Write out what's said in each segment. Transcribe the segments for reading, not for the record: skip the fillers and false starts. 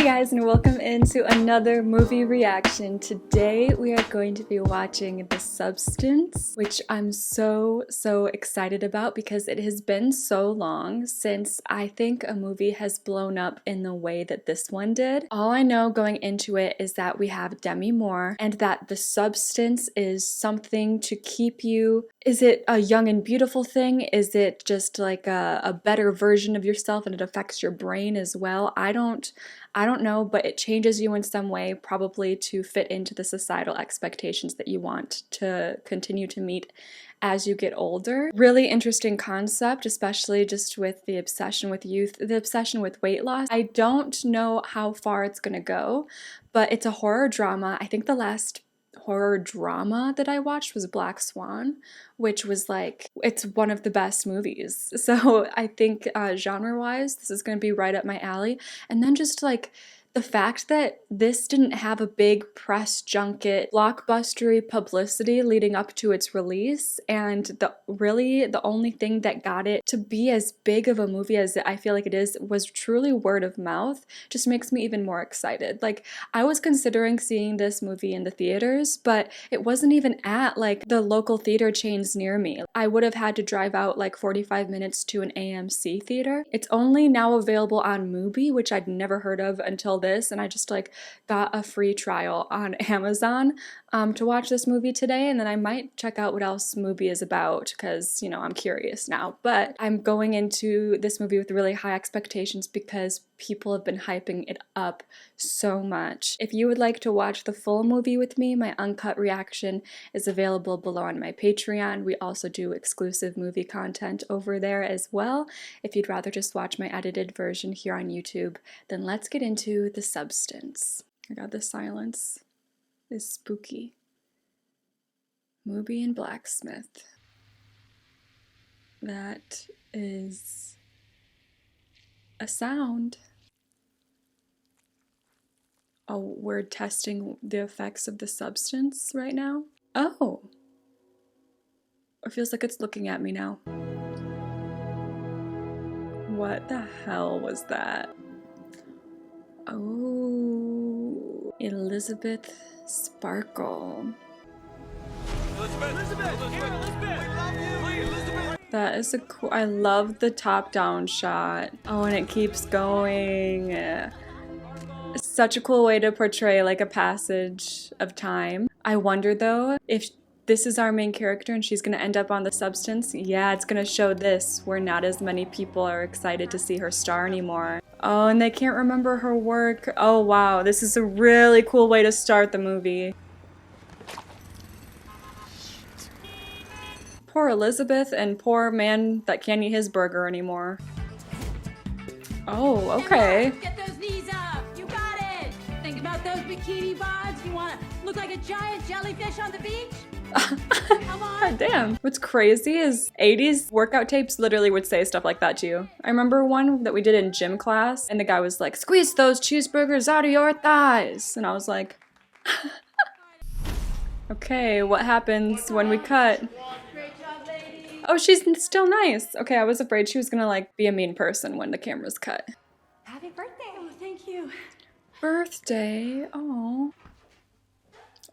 Hey guys, and welcome into another movie reaction. Today we are going to be watching The Substance, which I'm so excited about because it has been so long since I think a movie has blown up in the way that this one did. All I know going into it is that we have Demi Moore and that The Substance is something to keep you. Is it a young and beautiful thing? Is it just like a better version of yourself and it affects your brain as well? I don't know, but it changes you in some way, probably to fit into the societal expectations that you want to continue to meet as you get older. Really interesting concept, especially just with the obsession with youth, the obsession with weight loss. I don't know how far it's gonna go, but it's a horror drama. I think the last horror drama that I watched was Black Swan, which was like, it's one of the best movies. So I think genre-wise, this is going to be right up my alley. And then just like the fact that this didn't have a big press junket, blockbustery publicity leading up to its release, and the only thing that got it to be as big of a movie as I feel like it is was truly word of mouth, just makes me even more excited. Like, I was considering seeing this movie in the theaters, but it wasn't even at like the local theater chains near me. I would have had to drive out like 45 minutes to an AMC theater. It's only now available on Mubi, which I'd never heard of until this, and I just like got a free trial on Amazon to watch this movie today, and then I might check out what else Mubi is about because, you know, I'm curious now. But I'm going into this movie with really high expectations because people have been hyping it up so much. If you would like to watch the full movie with me, my uncut reaction is available below on my Patreon. We also do exclusive movie content over there as well. If you'd rather just watch my edited version here on YouTube, then let's get into The Substance. I got the silence is spooky. Movie and blacksmith. That is a sound. Oh, we're testing the effects of the substance right now? Oh. It feels like it's looking at me now. What the hell was that? Oh, Elizabeth Sparkle. Elizabeth! Here, Elizabeth! We love you! Please, Elizabeth! That is a cool, I love the top-down shot. Oh, and it keeps going. It's such a cool way to portray like a passage of time. I wonder though, if this is our main character and she's gonna end up on The Substance, yeah, it's gonna show this, where not as many people are excited to see her star anymore. Oh, and they can't remember her work. Oh wow, this is a really cool way to start the movie. Poor Elizabeth and poor man that can't eat his burger anymore. Oh, okay. Get those knees up. You got it. Think about those bikini bods. You want to look like a giant jellyfish on the beach? Come on. God damn. What's crazy is 80s workout tapes literally would say stuff like that to you. I remember one that we did in gym class and the guy was like, squeeze those cheeseburgers out of your thighs. And I was like, okay, what happens when we cut? Great job, ladies. Oh, she's still nice. Okay, I was afraid she was gonna like be a mean person when the camera's cut. Happy birthday. Oh, thank you. Birthday, oh.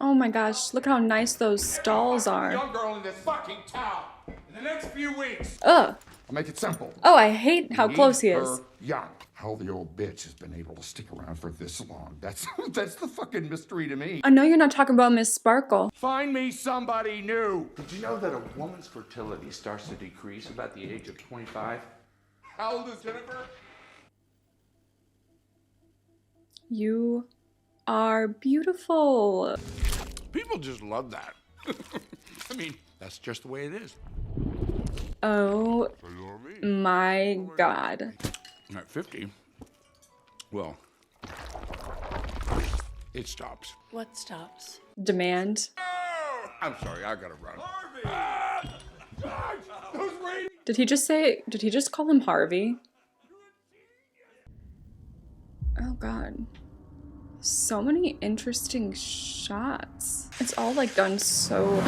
Oh my gosh, look how nice those stalls are. Young girl in this fucking town. In the next few weeks. Ugh. I'll make it simple. Oh, I hate how close he Need is. her young. How the old bitch has been able to stick around for this long. That's the fucking mystery to me. I know you're not talking about Miss Sparkle. Find me somebody new. Did you know that a woman's fertility starts to decrease about the age of 25? How old is Jennifer? You are beautiful. People just love that. I mean, that's just the way it is. Oh my God. At 50, well, it stops. What stops? Demand. I'm sorry, I gotta run. Harvey! Those ratings! Did he just call him Harvey? Oh God. So many interesting shots. It's all like done so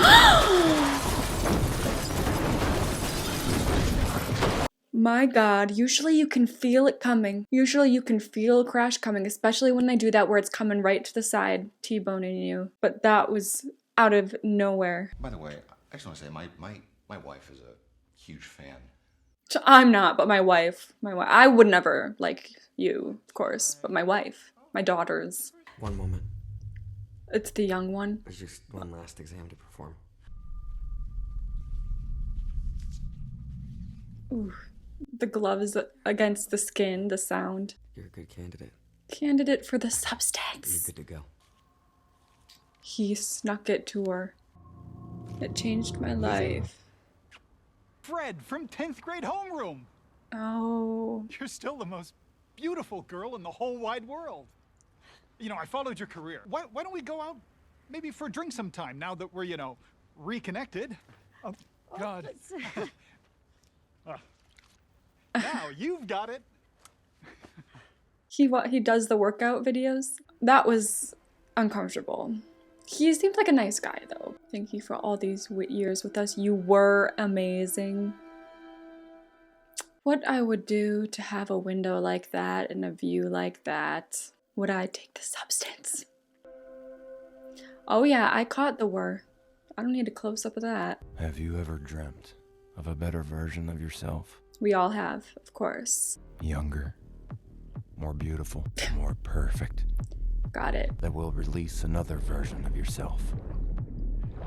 My God, usually you can feel it coming. Usually you can feel a crash coming, especially when they do that where it's coming right to the side, T-boning you. But that was out of nowhere. By the way, I just want to say my wife is a huge fan. So I'm not, but my wife. I would never like you, of course, but my wife, my daughters. One moment. It's the young one. There's just one last exam to perform. Ooh, the gloves against the skin, the sound. You're a good candidate. Candidate for the You're substance. good to go. He snuck it to her. It changed my life. Fred from 10th grade homeroom. Oh. You're still the most beautiful girl in the whole wide world. You know, I followed your career. Why don't we go out maybe for a drink sometime now that we're, reconnected? Oh, God. Now you've got it. He does the workout videos. That was uncomfortable. He seems like a nice guy though. Thank you for all these years with us. You were amazing. What I would do to have a window like that and a view like that. Would I take the substance? Oh yeah, I caught the word. I don't need a close-up of that. Have you ever dreamt of a better version of yourself? We all have, of course. Younger, more beautiful, more perfect. Got it. That will release another version of yourself.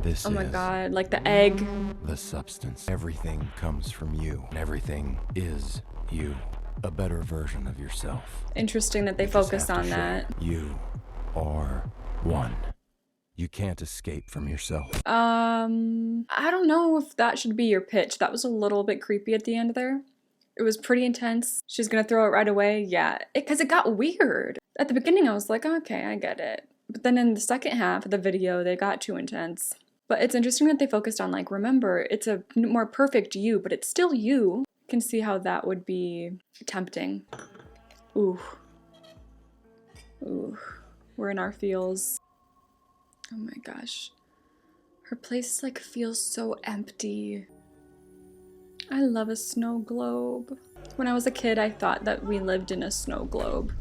This Oh my is God, like the egg. the substance. Everything comes from you. Everything is you. A better version of yourself. Interesting that they You just focus have to on show that. You are one. You can't escape from yourself. I don't know if that should be your pitch. That was a little bit creepy at the end there. It was pretty intense. She's gonna throw it right away. Yeah, because it got weird. At the beginning, I was like, okay, I get it. But then in the second half of the video, they got too intense. But it's interesting that they focused on, like, remember, it's a more perfect you, but it's still you. You can see how that would be tempting. Ooh. Ooh. We're in our feels. Oh my gosh. Her place, like, feels so empty. I love a snow globe. When I was a kid, I thought that we lived in a snow globe.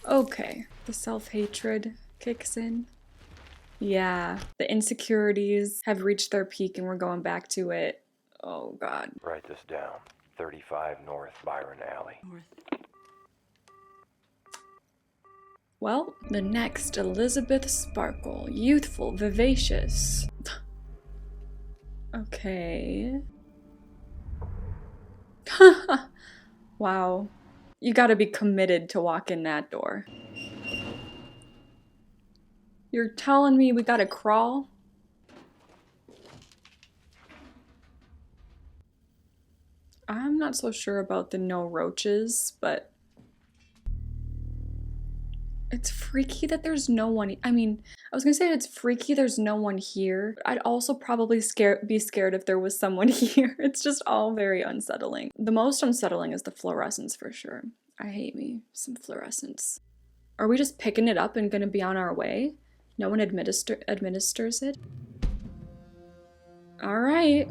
Okay, the self-hatred kicks in. Yeah, the insecurities have reached their peak and we're going back to it. Oh God. Write this down. 35 North Byron Alley. Well, the next Elizabeth Sparkle. Youthful, vivacious. Okay. Wow. You gotta be committed to walk in that door. You're telling me we gotta crawl? I'm not so sure about the no roaches, but it's freaky that there's no one. I mean, I was gonna say it's freaky there's no one here. I'd also probably be scared if there was someone here. It's just all very unsettling. The most unsettling is the fluorescence for sure. I hate me some fluorescence. Are we just picking it up and gonna be on our way? No one administers it? All right.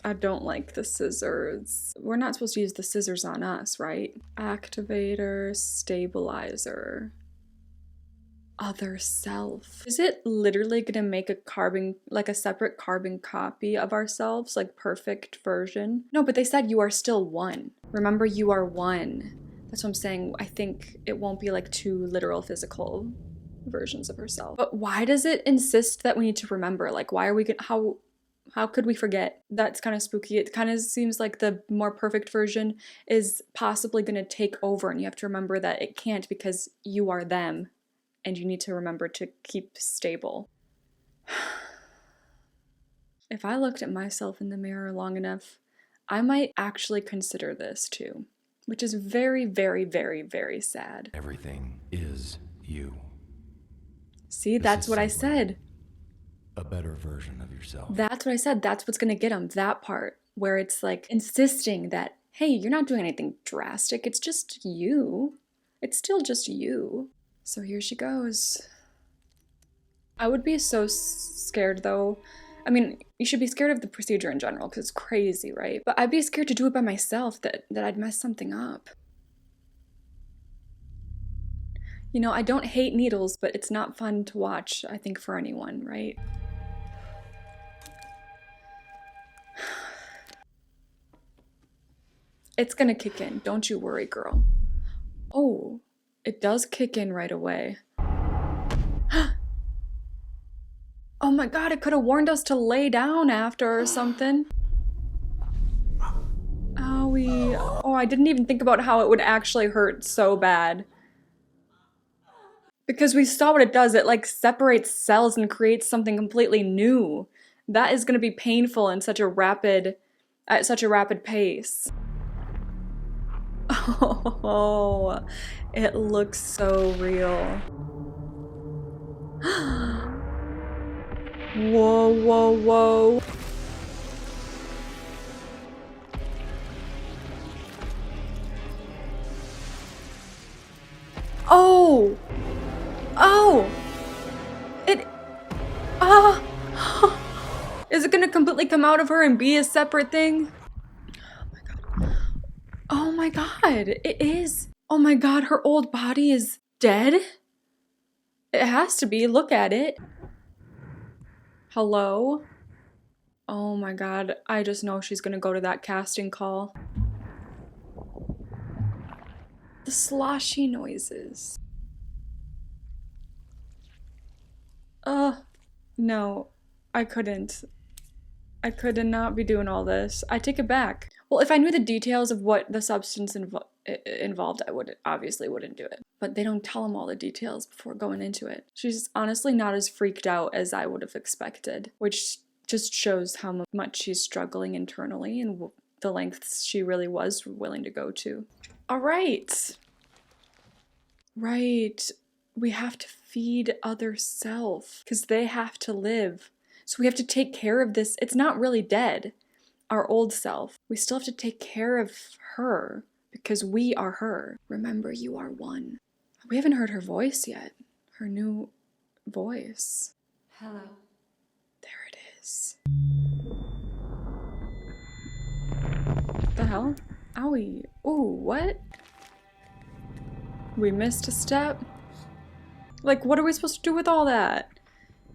I don't like the scissors. We're not supposed to use the scissors on us, right? Activator, stabilizer, other self. Is it literally gonna make a carbon, like a separate carbon copy of ourselves, like perfect version? No, but they said you are still one. Remember, you are one. That's what I'm saying. I think it won't be like two literal physical versions of herself. But why does it insist that we need to remember? Like, why are we gonna, how could we forget? That's kind of spooky. It kind of seems like the more perfect version is possibly going to take over and you have to remember that it can't because you are them and you need to remember to keep stable. If I looked at myself in the mirror long enough, I might actually consider this too, which is very, very, very, very sad. Everything is you. See, that's what I said. A better version of yourself. That's what I said. That's what's gonna get them. That part where it's like insisting that, hey, you're not doing anything drastic. It's just you. It's still just you. So here she goes. I would be so scared though I mean, you should be scared of the procedure in general because it's crazy, right? But I'd be scared to do it by myself, that I'd mess something up. You know, I don't hate needles, but it's not fun to watch, I think, for anyone, right? It's gonna kick in, don't you worry, girl. Oh, it does kick in right away. Oh my god, it could have warned us to lay down after or something. Owie. Oh, I didn't even think about how it would actually hurt so bad. Because we saw what it does. It like separates cells and creates something completely new. That is gonna be painful in such a rapid, at such a rapid pace. Oh, it looks so real. Whoa, whoa, whoa. Oh! Oh! It... Is it gonna completely come out of her and be a separate thing? Oh my god, it is. Oh my god, her old body is dead? It has to be, look at it. Hello? Oh my god, I just know she's gonna go to that casting call. The sloshy noises. No, I couldn't. I could not be doing all this. I take it back. Well, if I knew the details of what the substance involved, I obviously wouldn't do it. But they don't tell them all the details before going into it. She's honestly not as freaked out as I would have expected, which just shows how much she's struggling internally and the lengths she really was willing to go to. All right. Right. We have to feed other self because they have to live. So we have to take care of this. It's not really dead, our old self. We still have to take care of her because we are her. Remember, you are one. We haven't heard her voice yet. Her new voice. Hello. There it is. What the hell? Owie. Ooh, what? We missed a step? Like, what are we supposed to do with all that?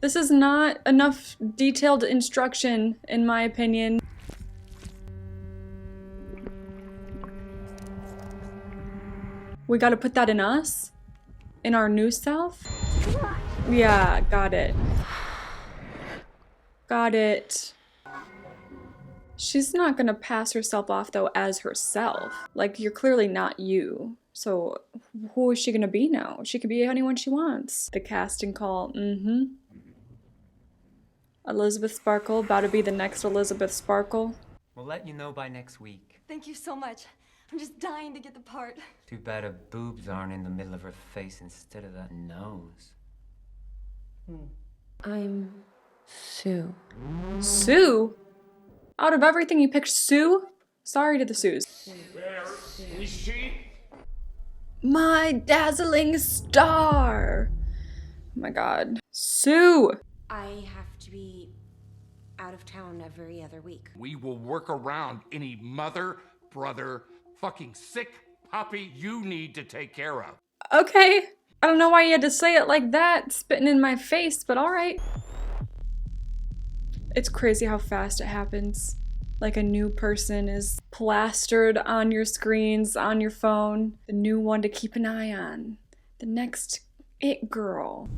This is not enough detailed instruction, in my opinion. We gotta put that in us? In our new self? Yeah, got it. Got it. She's not gonna pass herself off, though, as herself. Like, you're clearly not you. So, who is she gonna be now? She can be anyone she wants. The casting call, Elizabeth Sparkle, about to be the next Elizabeth Sparkle. We'll let you know by next week. Thank you so much. I'm just dying to get the part. Too bad her boobs aren't in the middle of her face instead of that nose. I'm Sue. Sue? Out of everything you picked Sue? Sorry to the Sues. Where is she? My dazzling star! Oh my god. Sue! I have to be out of town every other week. We will work around any mother, brother, fucking sick puppy you need to take care of. Okay. I don't know why you had to say it like that, spitting in my face, but alright. It's crazy how fast it happens. Like a new person is plastered on your screens, on your phone. The new one to keep an eye on. The next it girl.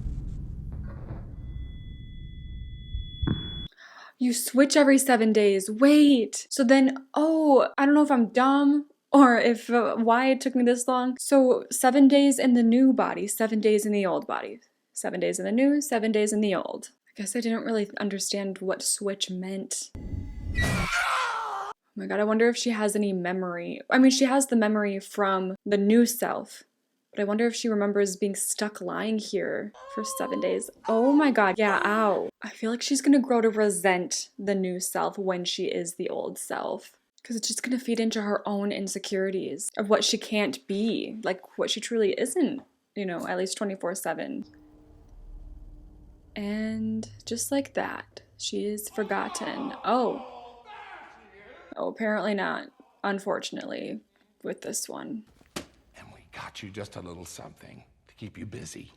You switch every 7 days. Wait. So then, oh, I don't know if I'm dumb or if why it took me this long. So 7 days in the new body, 7 days in the old body. 7 days in the new, 7 days in the old. I guess I didn't really understand what switch meant. Oh my god, I wonder if she has any memory. I mean, she has the memory from the new self. But I wonder if she remembers being stuck lying here for 7 days. Oh my god, yeah, ow. I feel like she's gonna grow to resent the new self when she is the old self. Because it's just gonna feed into her own insecurities of what she can't be. Like, what she truly isn't, you know, at least 24/7. And just like that, She is forgotten. Oh. Oh, apparently not, unfortunately, with this one. And we got you just a little something to keep you busy.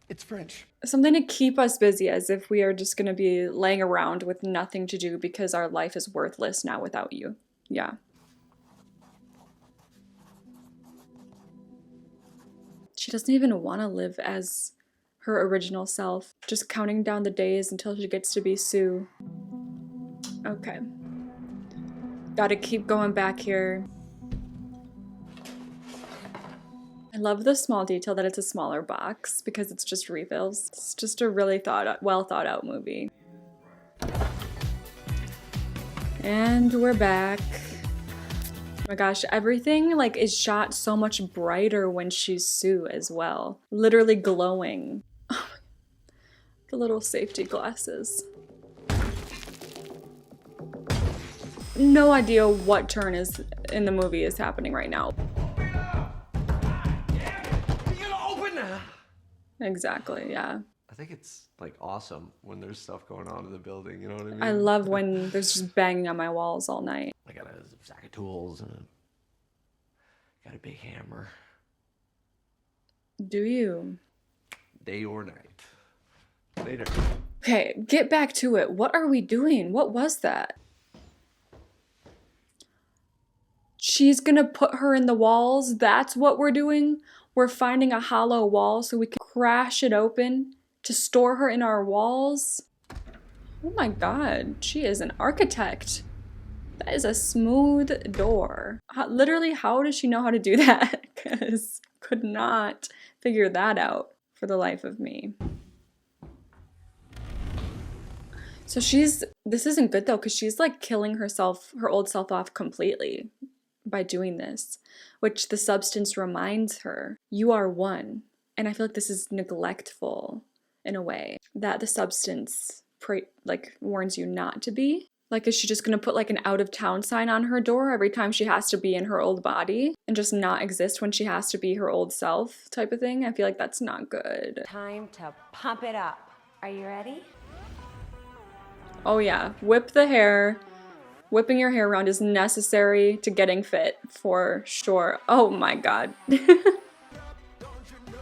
It's French. Something to keep us busy, as if we are just gonna be laying around with nothing to do because our life is worthless now without you. Yeah. She doesn't even want to live as her original self, just counting down the days until she gets to be Sue. Okay. Gotta keep going back here. I love the small detail that it's a smaller box because it's just refills. It's just a really well thought out movie. And we're back. Oh my gosh, everything like is shot so much brighter when she's Sue as well. Literally glowing. The little safety glasses. No idea what turn is in the movie is happening right now. Exactly, yeah. I think it's like awesome when there's stuff going on in the building, you know what I mean? I love when there's just banging on my walls all night. I got a sack of tools and got a big hammer. Do you? Day or night. Later. Okay, get back to it. What are we doing? What was that? She's gonna put her in the walls? That's what we're doing? We're finding a hollow wall so we can crash it open to store her in our walls? Oh my god, she is an architect. That is a smooth door. Literally, how does she know how to do that? Because could not figure that out for the life of me. So this isn't good though, because she's like killing herself, her old self off completely by doing this, which the substance reminds her, you are one. And I feel like this is neglectful in a way that the substance warns you not to be. Like, is she just gonna put like an out of town sign on her door every time she has to be in her old body and just not exist when she has to be her old self type of thing? I feel like that's not good. Time to pump it up. Are you ready? Oh yeah, whip the hair. Whipping your hair around is necessary to getting fit, for sure. Oh my god.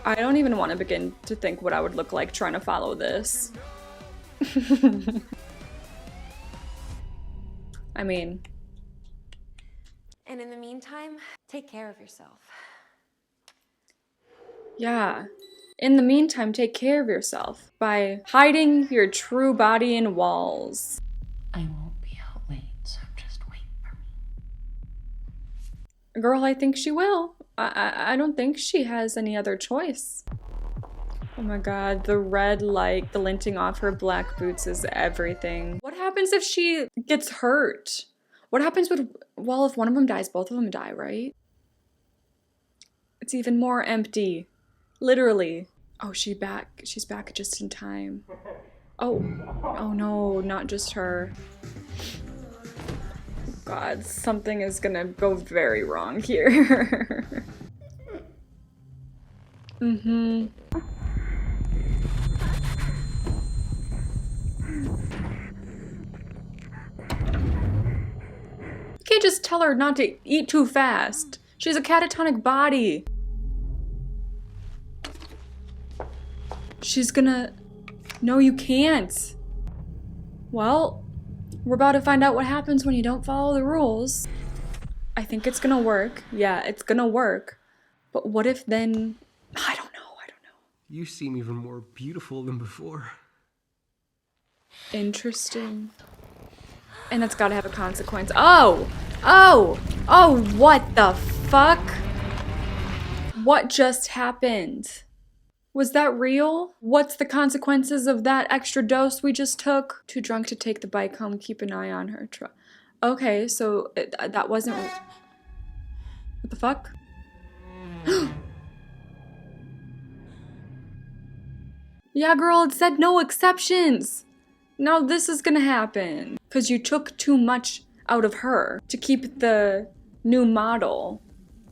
I don't even want to begin to think what I would look like trying to follow this. I mean... And in the meantime, take care of yourself. Yeah. In the meantime, take care of yourself by hiding your true body in walls. I won't be out late, so just wait for me. Girl, I think she will. I don't think she has any other choice. Oh my god, the red light glinting off her black boots is everything. What happens if she gets hurt? What happens with, well, if one of them dies, both of them die, right? It's even more empty. Literally. Oh, she's back just in time. Oh no, not just her. God, something is gonna go very wrong here. Mm-hmm. You can't just tell her not to eat too fast. She's a catatonic body. She's gonna... No, you can't. Well, we're about to find out what happens when you don't follow the rules. I think it's gonna work. Yeah, it's gonna work. But what if then... I don't know. You seem even more beautiful than before. Interesting. And that's gotta have a consequence. Oh, what the fuck? What just happened? Was that real? What's the consequences of that extra dose we just took? Too drunk to take the bike home, keep an eye on her. Okay, so that wasn't... What the fuck? Yeah, girl, it said no exceptions. Now this is gonna happen. Because you took too much out of her to keep the new model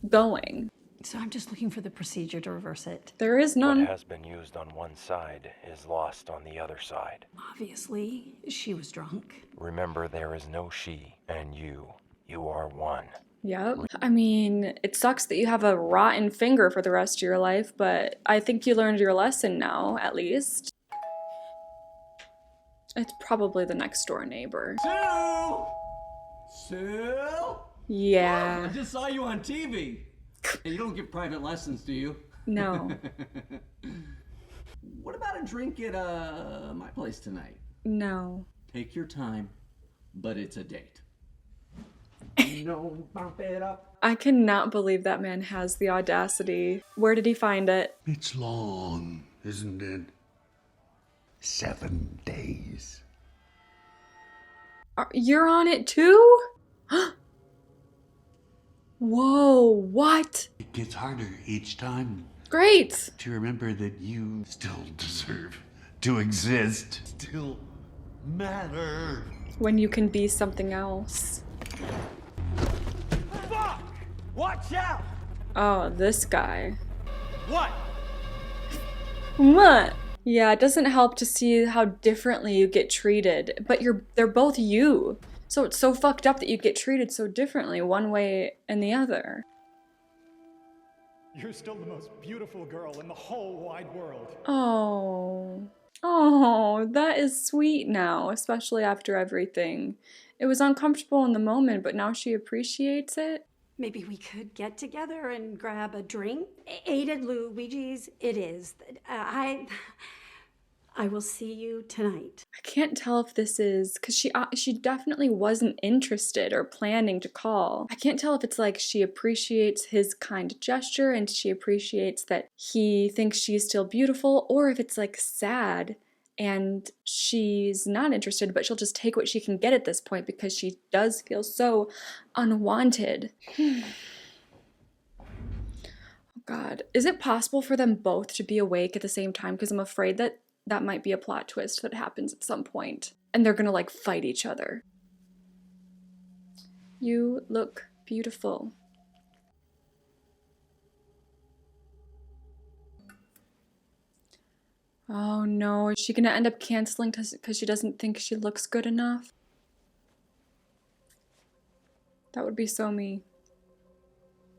going. So I'm just looking for the procedure to reverse it. There is none. What has been used on one side is lost on the other side. Obviously, she was drunk. Remember, there is no she and you. You are one. Yep. I mean, it sucks that you have a rotten finger for the rest of your life, but I think you learned your lesson now, at least. It's probably the next door neighbor. Sue! Sue? Yeah. I just saw you on TV. And you don't give private lessons, do you? No. What about a drink at my place tonight? No. Take your time, but it's a date. No, bump it up. I cannot believe that man has the audacity. Where did he find it? It's long, isn't it? 7 days. You're on it too? Whoa, what? It gets harder each time. Great! To remember that you still deserve to exist. Still matter. When you can be something else. Fuck! Watch out! Oh, this guy. What? What? Yeah, it doesn't help to see how differently you get treated, but they're both you. So it's so fucked up that you get treated so differently one way and the other. You're still the most beautiful girl in the whole wide world. Oh. Oh, that is sweet now, especially after everything. It was uncomfortable in the moment, but now she appreciates it. Maybe we could get together and grab a drink? 8 at Luigi's, it is. I will see you tonight. I can't tell if this is, because she definitely wasn't interested or planning to call. I can't tell if it's like she appreciates his kind gesture and she appreciates that he thinks she's still beautiful, or if it's like sad and she's not interested, but she'll just take what she can get at this point because she does feel so unwanted. Oh God. Is it possible for them both to be awake at the same time? Because I'm afraid that that might be a plot twist that happens at some point. And they're gonna like fight each other. You look beautiful. Oh no, is she gonna end up canceling because she doesn't think she looks good enough? That would be so me.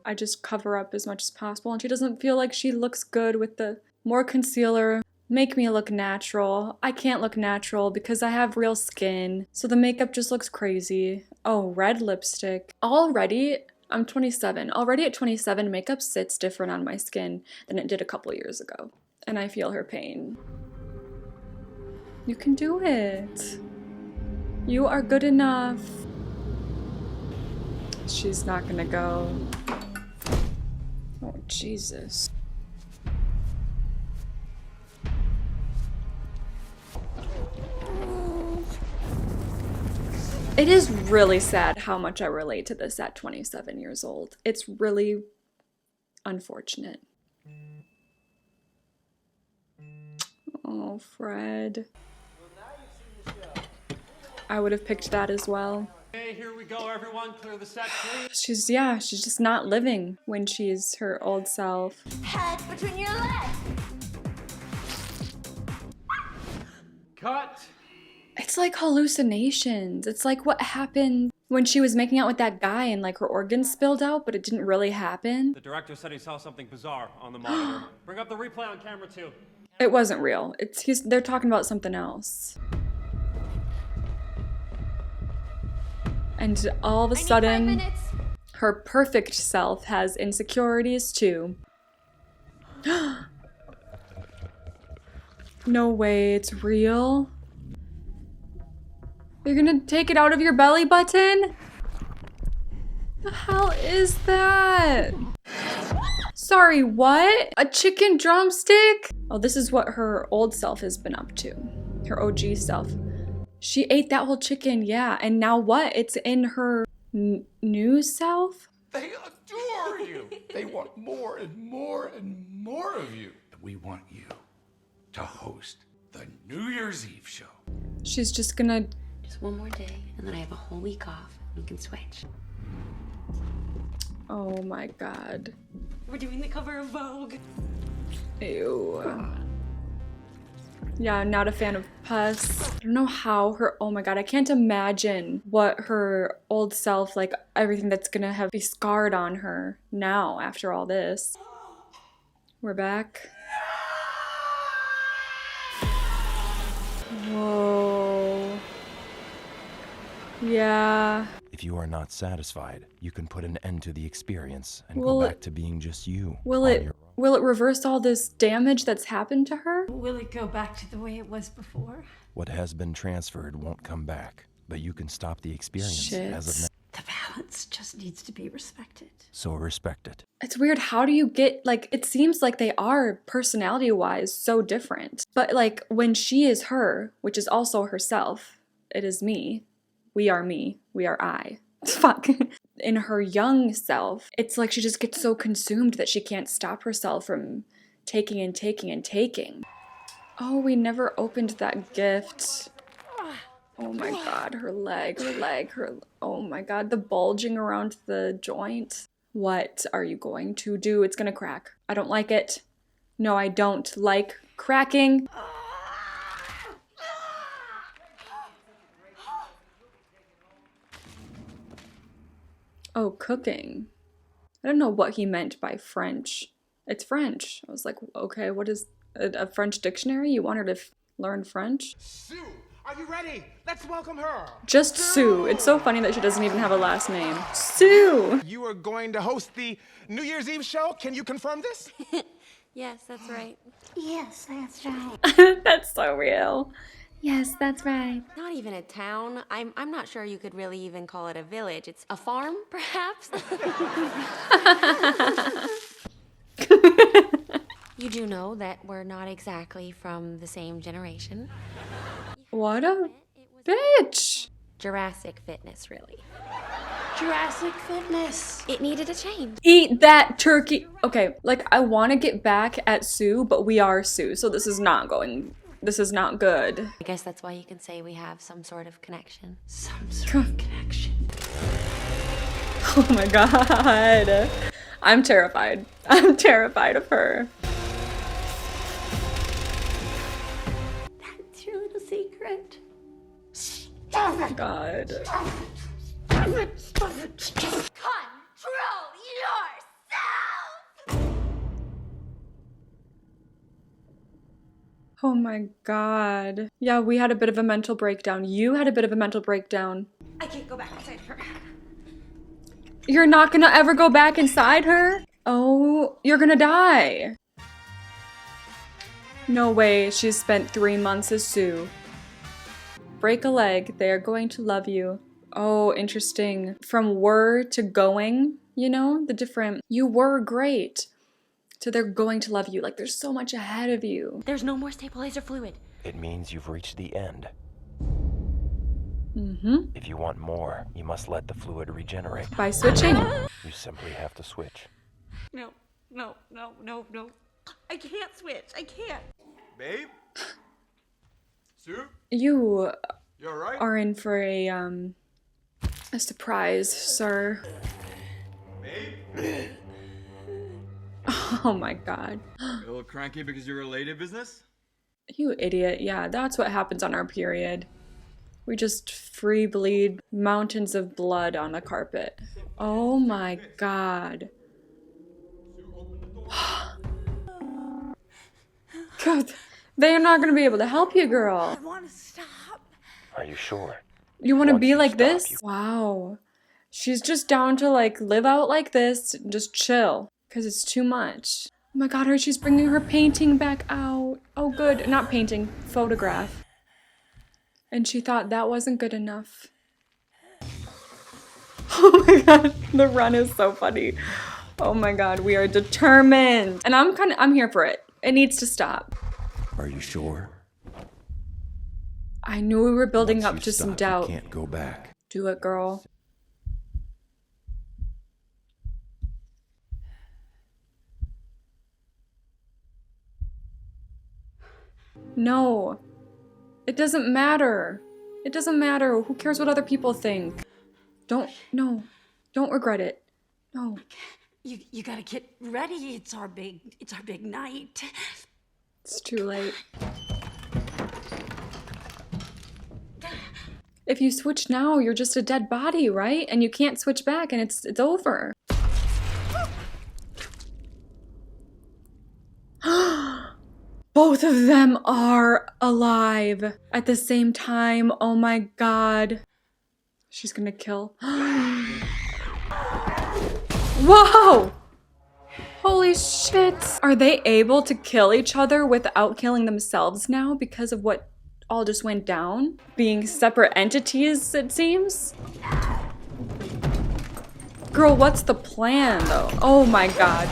I just cover up as much as possible and she doesn't feel like she looks good with the more concealer. Make me look natural. I can't look natural because I have real skin, so the makeup just looks crazy. Oh, red lipstick. Already, I'm 27. Already at 27, makeup sits different on my skin than it did a couple years ago. And I feel her pain. You can do it. You are good enough. She's not gonna go. Oh, Jesus. It is really sad how much I relate to this at 27 years old. It's really unfortunate. Oh, Fred. I would have picked that as well. Hey, here we go, everyone. Clear the set, please. She's just not living when she's her old self. Head between your legs. Cut. It's like hallucinations. It's like what happened when she was making out with that guy and like her organs spilled out, but it didn't really happen. The director said he saw something bizarre on the monitor. Bring up the replay on camera 2. It wasn't real. They're talking about something else. And all of a sudden, her perfect self has insecurities too. No way, it's real? You're gonna take it out of your belly button? The hell is that? Sorry, what? A chicken drumstick? Oh, this is what her old self has been up to. Her OG self. She ate that whole chicken, yeah. And now what? It's in her new self? They adore you. They want more and more and more of you. We want you to host the New Year's Eve show. She's just gonna... Just one more day, and then I have a whole week off. We can switch. Oh my God. We're doing the cover of Vogue. Ew. Yeah, I'm not a fan of pus. I don't know how her, oh my god, I can't imagine what her old self, like everything that's gonna have be scarred on her now after all this. We're back. Whoa. Yeah. If you are not satisfied, you can put an end to the experience and Will go it- back to being just you. Will on it your own. will it reverse all this damage that's happened to her? Will it go back to the way it was before? What has been transferred won't come back, but you can stop the experience as of now. The balance just needs to be respected. So respect it. It's weird. How do you get, like, it seems like they are personality-wise so different. But like when she is her, which is also herself, it is me. We are me. We are I. Fuck. In her young self, it's like she just gets so consumed that she can't stop herself from taking and taking and taking. Oh, we never opened that gift. Oh my god, her leg, oh my god, the bulging around the joint. What are you going to do? It's gonna crack. I don't like it. No, I don't like cracking. Oh, cooking. I don't know what he meant by French. It's French. I was like, okay, what is a French dictionary? You want her to learn French? Sue, are you ready? Let's welcome her. Just Sue. It's so funny that she doesn't even have a last name. Sue! You are going to host the New Year's Eve show. Can you confirm this? Yes, that's right. Yes, that's right. That's so real. Yes, that's right. Not even a town. I'm not sure you could really even call it a village. It's a farm, perhaps? You do know that we're not exactly from the same generation. What a bitch! Jurassic fitness, really. Jurassic Fitness. It needed a change. Eat that turkey! Okay, like, I want to get back at Sue, but we are Sue, so this is not good. I guess that's why you can say we have some sort of connection. Some sort of connection. Oh my god. I'm terrified. I'm terrified of her. That's your little secret. Oh my god. Control yourself! Oh my god. Yeah, we had a bit of a mental breakdown. You had a bit of a mental breakdown. I can't go back inside her. You're not gonna ever go back inside her? Oh, you're gonna die. No way, she's spent 3 months as Sue. Break a leg, they are going to love you. Oh, interesting. From were to going, you know? The different, you were great. So they're going to love you. Like, there's so much ahead of you. There's no more stabilizer fluid. It means you've reached the end. Mm-hmm. If you want more, you must let the fluid regenerate. By switching. You simply have to switch. No. I can't switch. I can't. Babe? Sue? You You all right? are in for a surprise, sir. Babe? Oh my god. A little cranky because you're related business? You idiot. Yeah, that's what happens on our period. We just free bleed mountains of blood on a carpet. Oh my god. God, they are not gonna be able to help you, girl. I want to stop. Are you sure? You want to Once be you like stop, this? you- Wow. She's just down to like live out like this and just chill because it's too much. Oh my god, she's bringing her painting back out. Oh good, not painting, photograph. And she thought that wasn't good enough. Oh my god, the run is so funny. Oh my god, we are determined. And I'm here for it. It needs to stop. Are you sure? I knew we were building Once up you to some stop, doubt. You can't go back. Do it, girl. No. It doesn't matter. It doesn't matter. Who cares what other people think? Don't regret it. No. You gotta get ready. It's our big night. It's too late. If you switch now, you're just a dead body, right? And you can't switch back and it's over. Both of them are alive at the same time. Oh my god. She's gonna kill. Whoa! Holy shit. Are they able to kill each other without killing themselves now because of what all just went down? Being separate entities, it seems? Girl, what's the plan though? Oh my god.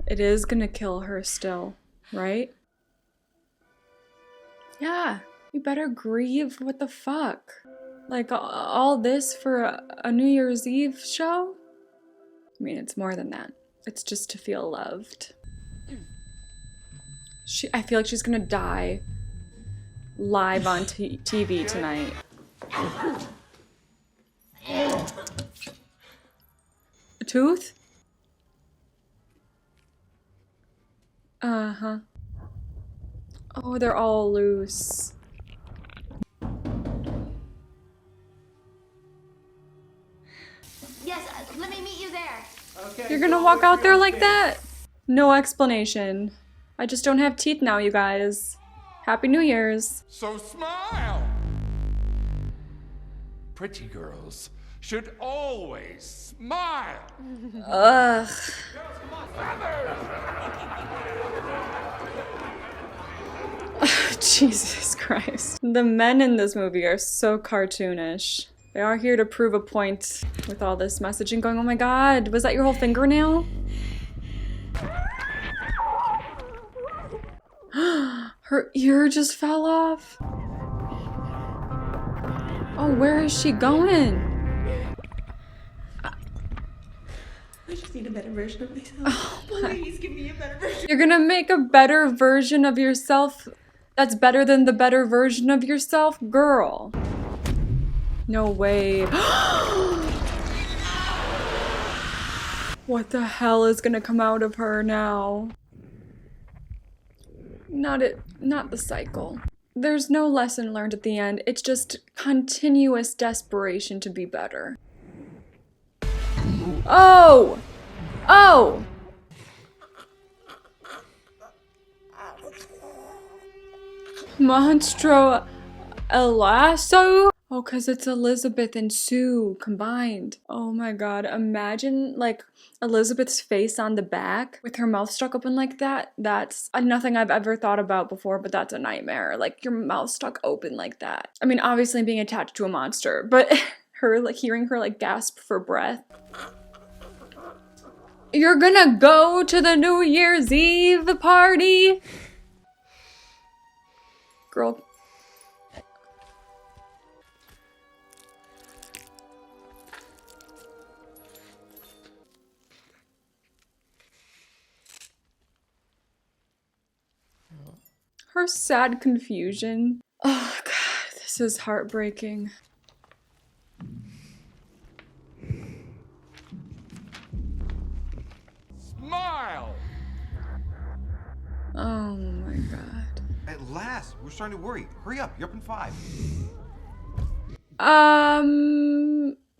It is gonna kill her still, right? Yeah, you better grieve. What the fuck? Like, all this for a New Year's Eve show? I mean, it's more than that. It's just to feel loved. I feel like she's gonna die live on TV tonight. A tooth? Uh-huh. Oh, they're all loose. Yes, let me meet you there. Okay. You're gonna walk out there like that? No explanation. I just don't have teeth now, you guys. Happy New Year's. So smile! Pretty girls should always smile! Ugh. Jesus Christ. The men in this movie are so cartoonish. They are here to prove a point with all this messaging going, oh my god, was that your whole fingernail? Her ear just fell off. Oh, where is she going? I just need a better version of myself. Oh my. Please give me a better version. You're gonna make a better version of yourself that's better than the better version of yourself? Girl. No way. What the hell is gonna come out of her now? Not the cycle. There's no lesson learned at the end. It's just continuous desperation to be better. Oh! Oh! Monstro Elasso? Oh, because it's Elizabeth and Sue combined. Oh my god, imagine like Elizabeth's face on the back with her mouth stuck open like that. That's nothing I've ever thought about before, but that's a nightmare. Like your mouth stuck open like that. I mean, obviously being attached to a monster, but her like hearing her like gasp for breath. You're gonna go to the New Year's Eve party? Girl. Her sad confusion. Oh god, this is heartbreaking. Smile! Oh my god. At last, we're starting to worry. Hurry up, you're up in 5.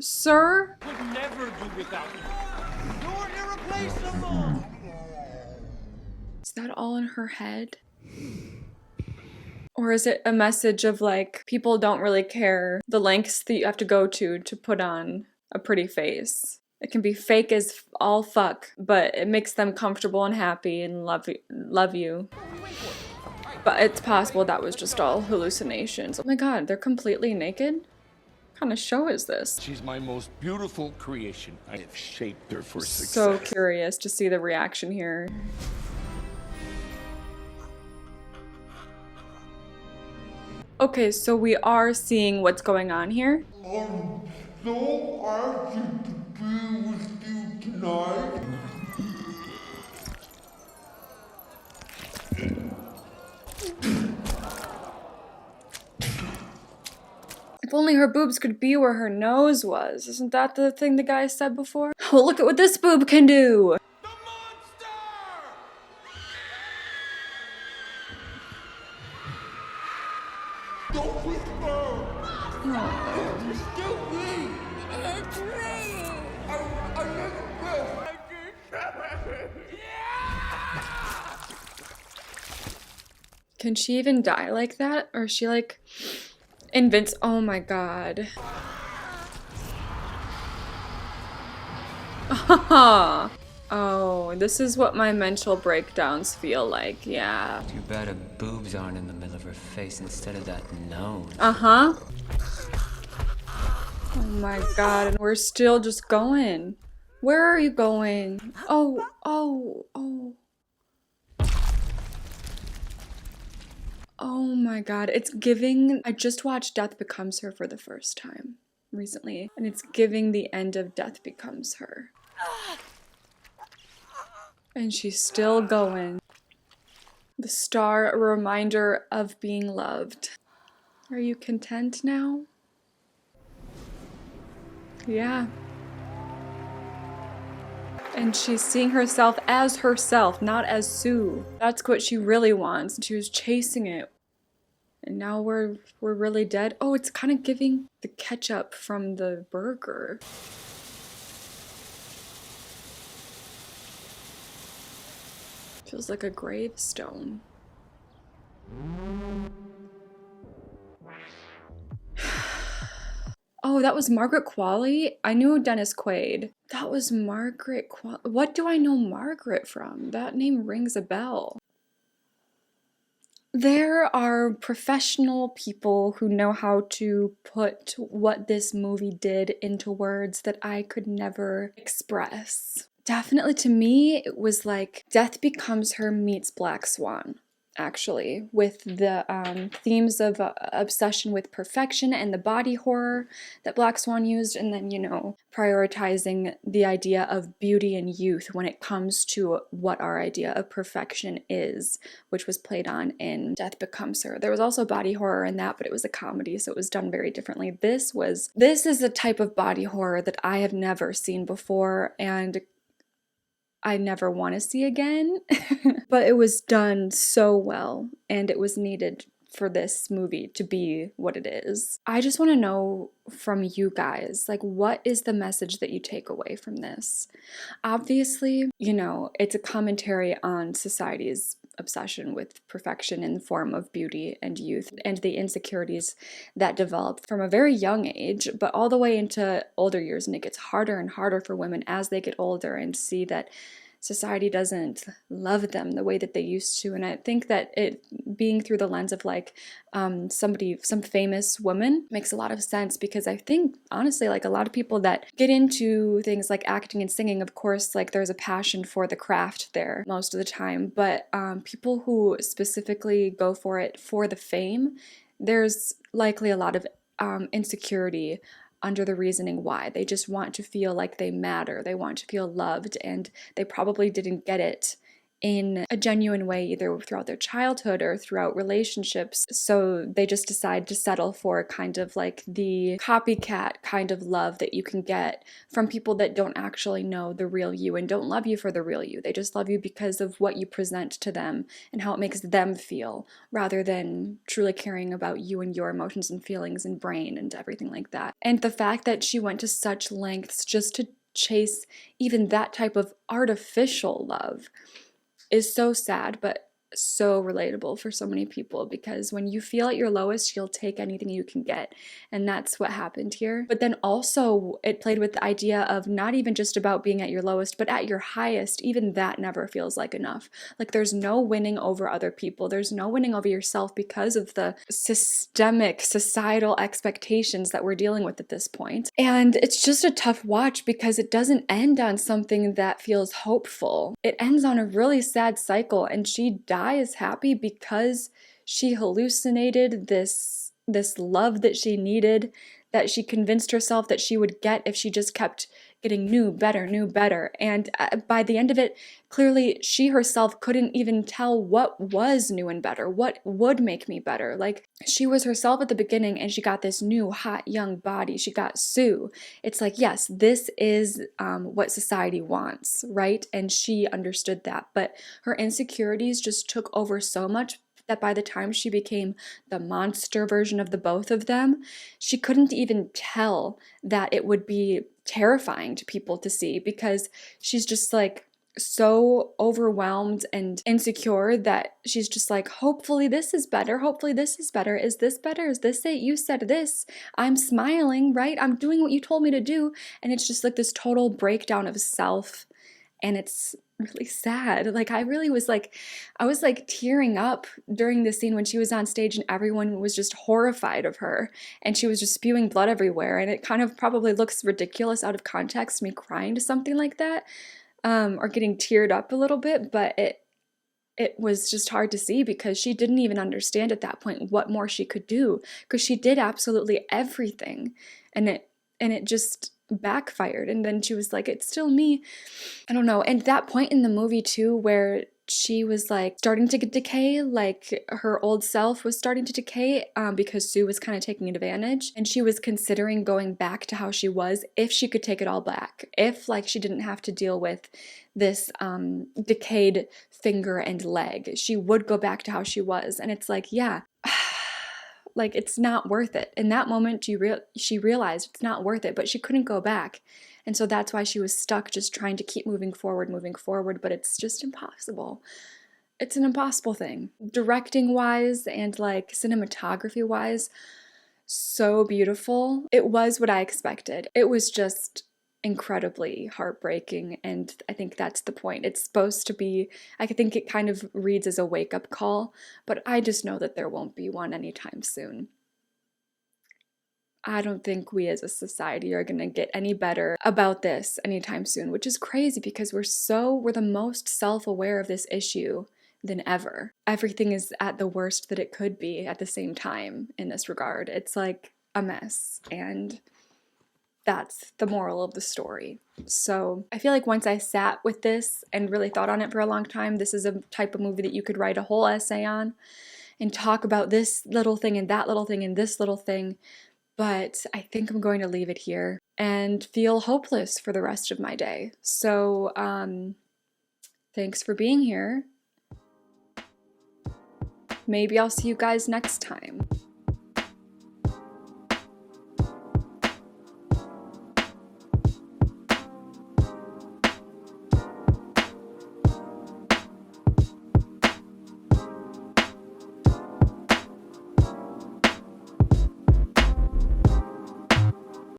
Sir? Could never do without you. You're irreplaceable! Is that all in her head? Or is it a message of like, people don't really care the lengths that you have to go to put on a pretty face? It can be fake as all fuck, but it makes them comfortable and happy and love you. But it's possible that was just all hallucinations. Oh my god, they're completely naked? What kind of show is this? She's my most beautiful creation. I have shaped her for success. So curious to see the reaction here. Okay, so we are seeing what's going on here. I'm so happy to be with you tonight. her boobs could be where her nose was. Isn't that the thing the guy said before? Oh, look at what this boob can do! Don't whisper! It's still me! It's me! Can she even die like that? Or is she like invents? Oh my god. Oh, this is what my mental breakdowns feel like, yeah. Too bad her boobs aren't in the middle of her face instead of that nose. Uh-huh. Oh my god, and we're still just going. Where are you going? Oh, oh, oh. Oh my god, it's giving. I just watched Death Becomes Her for the first time recently, and it's giving the end of Death Becomes Her. And she's still going. The star, a reminder of being loved. Are you content now? Yeah. And she's seeing herself as herself, not as Sue. That's what she really wants. She was chasing it. And now we're really dead. Oh, it's kind of giving the ketchup from the burger. Feels like a gravestone. Oh, that was Margaret Qualley? I knew Dennis Quaid. That was Margaret Qualley. What do I know Margaret from? That name rings a bell. There are professional people who know how to put what this movie did into words that I could never express. Definitely to me, it was like Death Becomes Her meets Black Swan, actually, with the themes of obsession with perfection and the body horror that Black Swan used, and then, you know, prioritizing the idea of beauty and youth when it comes to what our idea of perfection is, which was played on in Death Becomes Her. There was also body horror in that, but it was a comedy, so it was done very differently. This is a type of body horror that I have never seen before, and I never want to see again, but it was done so well, and it was needed for this movie to be what it is. I just want to know from you guys, like, what is the message that you take away from this? Obviously, you know, it's a commentary on society's obsession with perfection in the form of beauty and youth and the insecurities that develop from a very young age, but all the way into older years, and it gets harder and harder for women as they get older and see that society doesn't love them the way that they used to. And I think that it being through the lens of like some famous woman makes a lot of sense, because I think honestly, like, a lot of people that get into things like acting and singing, of course, like, there's a passion for the craft there most of the time, but people who specifically go for it for the fame, there's likely a lot of insecurity under the reasoning why. They just want to feel like they matter. They want to feel loved, and they probably didn't get it in a genuine way either throughout their childhood or throughout relationships. So they just decide to settle for kind of like the copycat kind of love that you can get from people that don't actually know the real you and don't love you for the real you. They just love you because of what you present to them and how it makes them feel, rather than truly caring about you and your emotions and feelings and brain and everything like that. And the fact that she went to such lengths just to chase even that type of artificial love is so sad, but so relatable for so many people, because when you feel at your lowest, you'll take anything you can get, and that's what happened here. But then also it played with the idea of not even just about being at your lowest, but at your highest. Even that never feels like enough. Like, there's no winning over other people, there's no winning over yourself because of the systemic societal expectations that we're dealing with at this point. And it's just a tough watch because it doesn't end on something that feels hopeful. It ends on a really sad cycle, and she dies happy because she hallucinated this love that she needed, that she convinced herself that she would get if she just kept getting new, better. And by the end of it, clearly she herself couldn't even tell what was new and better, what would make me better. Like, she was herself at the beginning and she got this new, hot, young body. She got Sue. It's like, yes, this is what society wants, right? And she understood that. But her insecurities just took over so much that by the time she became the monster version of the both of them, she couldn't even tell that it would be terrifying to people to see, because she's just like so overwhelmed and insecure that she's just like, hopefully this is better, hopefully this is better, is this better, is this it, you said this, I'm smiling, right, I'm doing what you told me to do. And it's just like this total breakdown of self, and it's really sad. Like, I was like tearing up during the scene when she was on stage and everyone was just horrified of her and she was just spewing blood everywhere, and it kind of probably looks ridiculous out of context, me crying to something like that, or getting teared up a little bit, but it was just hard to see because she didn't even understand at that point what more she could do, because she did absolutely everything, and it just backfired. And then she was like, it's still me. I don't know. And that point in the movie too, where she was like starting to decay, like her old self was starting to decay, because Sue was kind of taking advantage, and she was considering going back to how she was if she could take it all back, if like she didn't have to deal with this decayed finger and leg, she would go back to how she was. And it's like, yeah, like, it's not worth it. In that moment, she realized it's not worth it, but she couldn't go back. And so that's why she was stuck just trying to keep moving forward, but it's just impossible. It's an impossible thing. Directing wise and like cinematography wise, so beautiful. It was what I expected. It was just incredibly heartbreaking, and I think that's the point. It's supposed to be, I think it kind of reads as a wake-up call, but I just know that there won't be one anytime soon. I don't think we as a society are going to get any better about this anytime soon, which is crazy because we're the most self-aware of this issue than ever. Everything is at the worst that it could be at the same time in this regard. It's like a mess, and that's the moral of the story. So I feel like once I sat with this and really thought on it for a long time, this is a type of movie that you could write a whole essay on and talk about this little thing and that little thing and this little thing. But I think I'm going to leave it here and feel hopeless for the rest of my day. So thanks for being here. Maybe I'll see you guys next time.